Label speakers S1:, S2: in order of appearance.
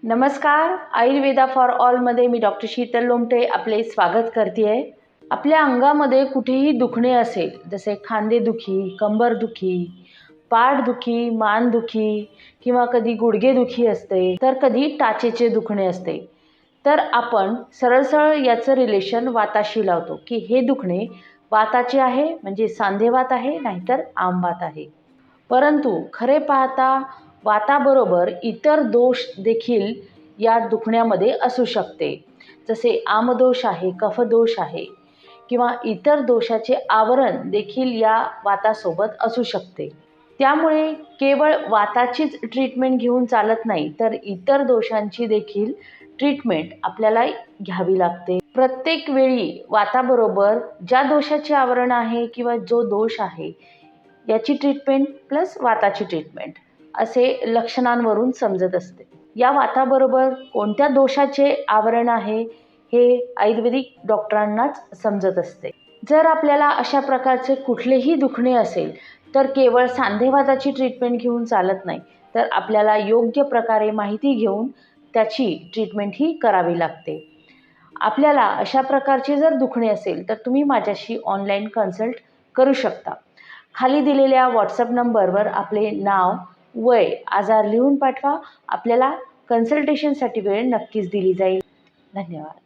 S1: नमस्कार, आयुर्वेदा फॉर ऑलमध्ये मी डॉक्टर शीतल लोमटे आपले स्वागत करते आहे। आपल्या अंगामध्ये कुठेही दुखणे असेल, जसे खांदेदुखी, कंबरदुखी, पाठदुखी, मानदुखी किंवा कधी गुडघेदुखी असते, तर कधी टाचेचे दुखणे असते, तर आपण सरळ याचं रिलेशन वाताशी लावतो की हे दुखणे वाताचे आहे, म्हणजे सांधेवात आहे, नाहीतर आमवात आहे। परंतु खरे पाहता वाताबरोबर इतर दोष देखील या दुखण्यामध्ये असू शकते, जसे आमदोष आहे, कफदोष आहे किंवा इतर दोषाचे आवरण देखील या वातासोबत असू शकते। त्यामुळे केवळ वाताचीच ट्रीटमेंट घेऊन चालत नाही, तर इतर दोषांची देखील ट्रीटमेंट आपल्याला घ्यावी लागते। प्रत्येक वेळी वाताबरोबर ज्या दोषाचे आवरण आहे किंवा जो दोष आहे याची ट्रीटमेंट प्लस वाताची ट्रीटमेंट असे लक्षणांवरून समजत असते। या वाताबरोबर कोणत्या दोषाचे आवरण आहे हे आयुर्वेदिक डॉक्टरांनाच समजत असते। जर आपल्याला अशा प्रकारचे कुठलेही दुखणे असेल तर केवळ सांधेवाताची ट्रीटमेंट घेऊन चालत नाही, तर आपल्याला योग्य प्रकारे माहिती घेऊन त्याची ट्रीटमेंट ही करावी लागते। आपल्याला अशा प्रकारचे जर दुखणे असेल तर तुम्ही माझ्याशी ऑनलाईन कन्सल्ट करू शकता। खाली दिलेल्या व्हॉट्सअप नंबरवर आपले नाव, वय, आजार लिहून पाठवा। आपल्याला कन्सल्टेशनसाठी वेळ नक्कीच दिली जाईल। धन्यवाद।